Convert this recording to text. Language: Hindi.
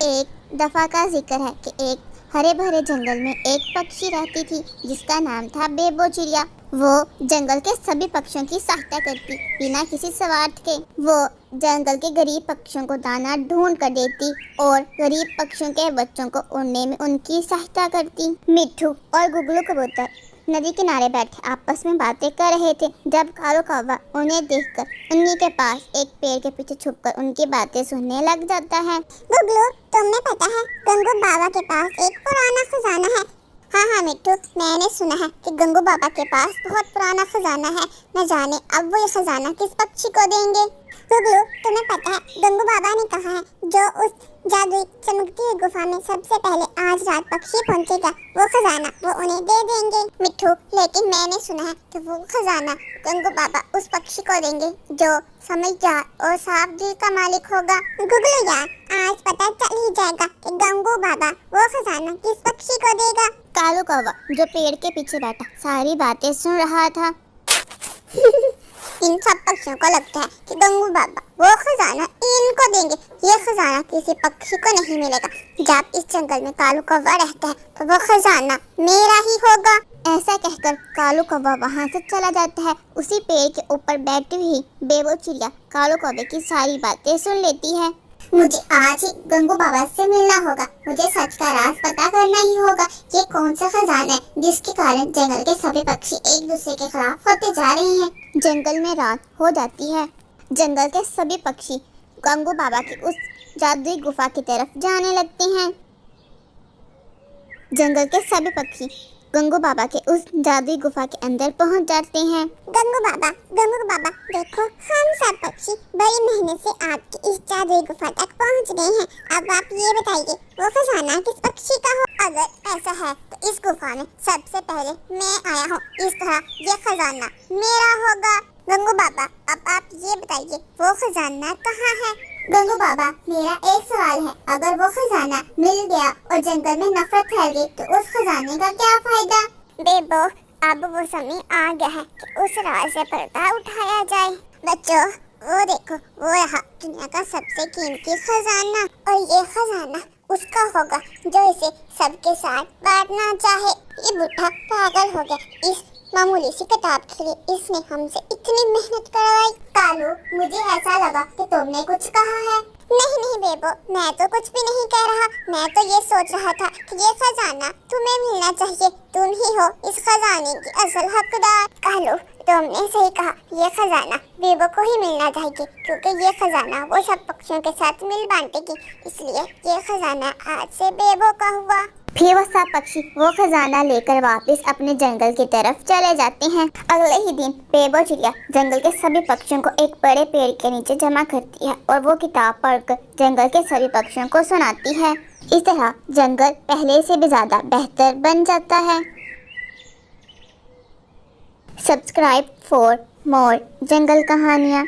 एक दफ़ा का जिक्र है कि एक हरे भरे जंगल में एक पक्षी रहती थी जिसका नाम था बेबो चिड़िया। वो जंगल के सभी पक्षियों की सहायता करती बिना किसी स्वार्थ के। वो जंगल के गरीब पक्षियों को दाना ढूंढ कर देती और गरीब पक्षियों के बच्चों को उड़ने में उनकी सहायता करती। मिट्ठू और गुगलू कबूतर नदी किनारे बैठे आपस में बातें कर रहे थे जब कालू कौवा उन्हें देखकर उन्हीं के पास एक पेड़ के पीछे छुपकर उनकी बातें सुनने लग जाता है। गुगलू, तुम्हें पता है गंगू बाबा के पास एक पुराना खजाना है। हाँ मिट्टू, मैंने सुना है कि गंगू बाबा के पास बहुत पुराना खजाना है। न जाने अब वो ये खजाना किस पक्षी को देंगे। गुगलू, तुम्हें पता है गंगू बाबा ने कहा है जो उस जादुई चमकती हुई गुफा में सबसे पहले आज रात पक्षी पहुंचेगा वो खजाना वो उन्हें दे देंगे। मिट्टू, लेकिन मैंने सुना है कि वो खजाना गंगू बाबा उस पक्षी को देंगे जो समझदार और साफ दिल का मालिक होगा। गुगलू यार, आज पता चल ही जाएगा कि गंगू बाबा वो खजाना किस पक्षी को देगा। कालू कौवा जो पेड़ के पीछे बैठा सारी बातें सुन रहा था। इन सब पक्षियों को लगता है कि गंगू बाबा वो खजाना इनको देंगे। ये खजाना किसी पक्षी को नहीं मिलेगा। जब इस जंगल में कालू कौवा रहता है तो वो खजाना मेरा ही होगा। ऐसा कहकर कालू कौवा वहाँ से चला जाता है। उसी पेड़ के ऊपर बैठी हुई बेबो चिड़िया कालू कौवे की सारी बातें सुन लेती है। मुझे आज ही गंगू बाबा से मिलना होगा। मुझे सच का राज पता करना ही होगा। ये कौन सा खजाना है जिसके कारण जंगल के सभी पक्षी एक दूसरे के खिलाफ होते जा रहे हैं। जंगल में रात हो जाती है। जंगल के सभी पक्षी गंगू बाबा की उस जादुई गुफा की तरफ जाने लगते हैं। जंगल के सभी पक्षी गंगू बाबा के उस जादुई गुफा के अंदर पहुंच जाते हैं। गंगू बाबा, देखो हम सब पक्षी बड़ी मेहनत से आपकी इस जादुई गुफा तक पहुंच गए हैं। अब आप ये बताइए वो खजाना किस पक्षी का हो। अगर ऐसा है तो इस गुफा में सबसे पहले मैं आया हूँ। इस तरह ये खजाना मेरा होगा। गंगू बाबा, अब आप ये बताइए वो खजाना कहाँ है। गंगू बाबा, मेरा एक सवाल है। अगर वो खजाना मिल गया और जंगल में नफरत फैल गई तो उस खजाने का क्या फायदा। बेबो, अब वो समय आ गया है कि उस राज से पर्दा उठाया जाए। बच्चों, वो देखो वो रहा दुनिया का सबसे कीमती खजाना। और ये खजाना उसका होगा जो इसे सबके साथ बांटना चाहे। ये बुढ़ा पागल हो गया। इस मामूली सी किताब के लिए इसने हमसे इतनी मेहनत करवाई। कालू, मुझे ऐसा लगा कि तुमने कुछ कहा है। नहीं बेबो, मैं तो कुछ भी नहीं कह रहा। मैं तो ये सोच रहा था कि ये खजाना तुम्हें मिलना चाहिए। तुम ही हो इस खजाने की असल हकदार। कालू, तुमने सही कहा। ये खजाना बेबो को ही मिलना चाहिए क्योंकि ये खजाना वो सब पक्षियों के साथ मिल बांटेगी। इसलिए ये खजाना आज से बेबो का हुआ। फिर वो सब पक्षी वो खजाना लेकर वापस अपने जंगल की तरफ चले जाते हैं। अगले ही दिन बेबो चिड़िया जंगल के सभी पक्षियों को एक बड़े पेड़ के नीचे जमा करती है और वो किताब पढ़कर जंगल के सभी पक्षियों को सुनाती है। इस तरह जंगल पहले से भी ज्यादा बेहतर बन जाता है। सब्सक्राइब फॉर मोर जंगल कहानियाँ।